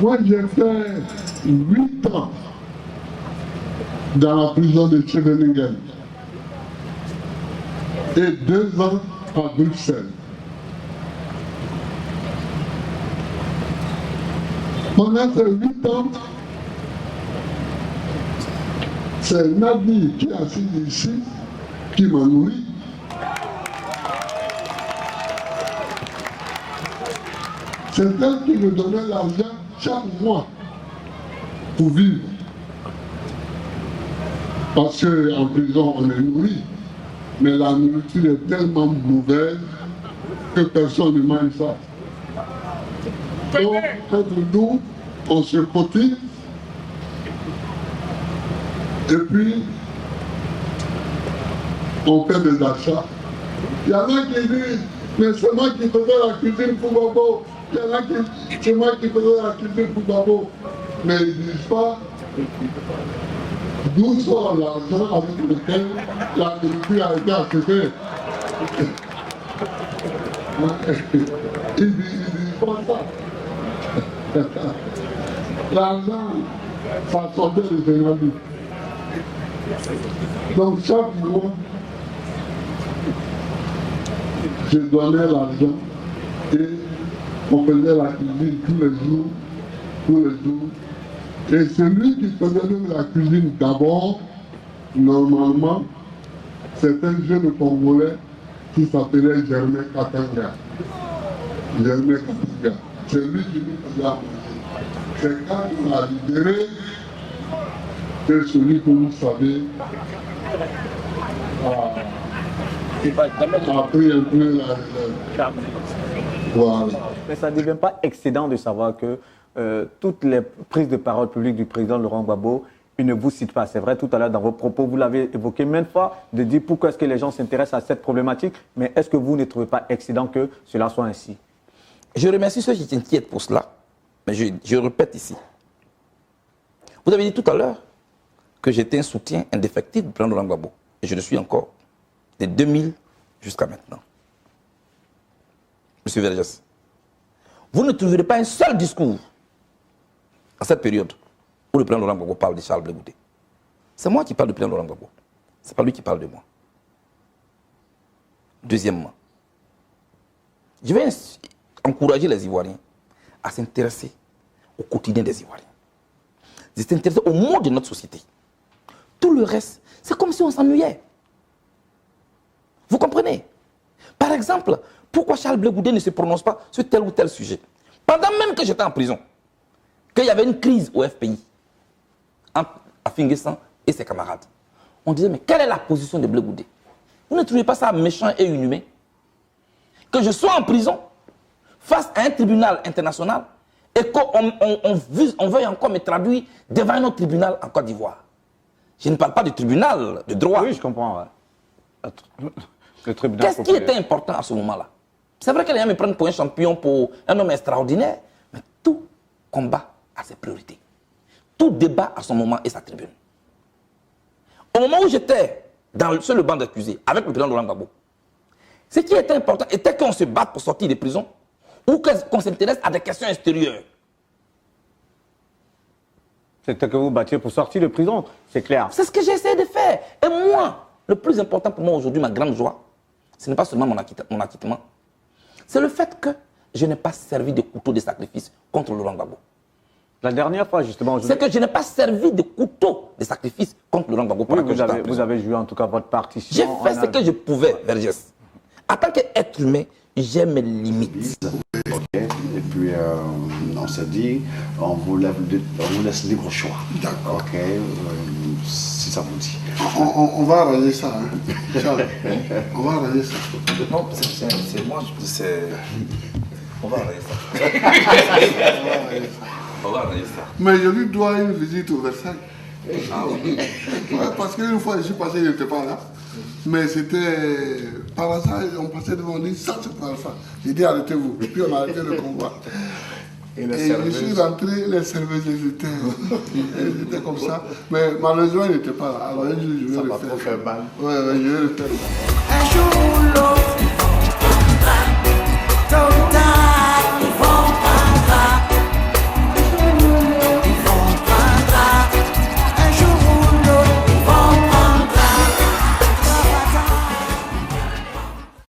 Moi, j'ai fait 8 ans dans la prison de Scheveningen et 2 ans à Bruxelles. Pendant ces 8 ans, c'est Nadi qui est assis ici, qui m'a nourri. C'est elle qui me donnait l'argent chaque mois pour vivre. Parce qu'en prison, on est nourri. Mais la nourriture est tellement mauvaise que personne ne mange ça. Donc, entre nous, on se cotise. Et puis, on fait des achats. Il y en a qui disent, mais c'est moi qui faisais la cuisine pour Babo. Il y en a qui disent, c'est moi qui faisais la cuisine pour Babo. Mais ils ne disent pas d'où sort l'argent avec lequel la nourriture a été achetée. Ils ne disent pas ça. L'argent, ça sortait de Sénébie. Donc chaque mois, je donnais l'argent et on faisait la cuisine tous les jours. Et celui qui faisait la cuisine d'abord, normalement, c'est un jeune Congolais qui s'appelait Germain Katanga. Germain Katanga. C'est lui qui nous faisait à manger. C'est quand on a libéré que celui que vous savez a pris un peu la relève. Voilà. Mais ça ne devient pas excédent de savoir que toutes les prises de parole publiques du président Laurent Gbagbo, il ne vous cite pas. C'est vrai, tout à l'heure, dans vos propos, vous l'avez évoqué maintes fois, de dire pourquoi est-ce que les gens s'intéressent à cette problématique, mais est-ce que vous ne trouvez pas excédent que cela soit ainsi? Je remercie ceux qui s'inquiètent pour cela, mais je répète ici. Vous avez dit tout à l'heure que j'étais un soutien indéfectible du président Laurent Gbagbo, et je le suis encore, de 2000 jusqu'à maintenant. Monsieur Vergès, vous ne trouverez pas un seul discours à cette période où le président Laurent Gbagbo parle de Charles Blé Goudé. C'est moi qui parle du président Laurent Gbagbo. Ce n'est pas lui qui parle de moi. Deuxièmement, je vais encourager les Ivoiriens à s'intéresser au quotidien des Ivoiriens. De s'intéresser au monde de notre société. Tout le reste, c'est comme si on s'ennuyait. Vous comprenez? Par exemple, pourquoi Charles Blé Goudé ne se prononce pas sur tel ou tel sujet? Pendant même que j'étais en prison, qu'il y avait une crise au FPI, entre Afingessan et ses camarades, on disait, mais quelle est la position de Blé Goudé? Vous ne trouvez pas ça méchant et inhumain? Que je sois en prison, face à un tribunal international, et qu'on veuille encore me traduire devant un autre tribunal en Côte d'Ivoire. Je ne parle pas du tribunal de droit. Oui, je comprends. Ouais. Qu'est-ce qui était important à ce moment-là? C'est vrai que les gens me prennent pour un champion, pour un homme extraordinaire, mais tout combat a ses priorités. Tout débat a son moment et sa tribune. Au moment où j'étais sur le banc d'accusés avec le président Laurent Gbagbo, ce qui était important était qu'on se batte pour sortir des prisons ou qu'on s'intéresse à des questions extérieures. C'était que vous battiez pour sortir de prison, c'est clair. C'est ce que j'ai essayé de faire. Et moi, le plus important pour moi aujourd'hui, ma grande joie, ce n'est pas seulement mon acquittement, c'est le fait que je n'ai pas servi de couteau de sacrifice contre Laurent Gbagbo. La dernière fois, justement... C'est que je n'ai pas servi de couteau de sacrifice contre Laurent Gbagbo. Oui, vous avez joué en tout cas votre partition. J'ai fait ce que je pouvais, Vergès. En tant qu'être humain, j'ai mes limites. Ok. Et puis, on s'est dit, on vous laisse libre choix. D'accord. Ok. Si ça vous dit. On va arranger ça. Hein. On va arranger ça. Non, c'est moi, c'est... On va arranger ça. On va arranger ça. Mais je lui dois une visite au Versailles. Ah oui. Ouais, parce qu'une fois, je suis passé, il n'était pas là. Mais c'était par hasard, on passait devant, on dit ça c'est par hasard. J'ai dit arrêtez-vous. Et puis on a arrêté le convoi. Et je suis rentré, les serveuses elles étaient comme ça. Mais malheureusement, il n'était pas là. Alors un jour, je vais le faire. Ça va trop faire mal. Ouais, je vais le faire. Un jour ou l'autre.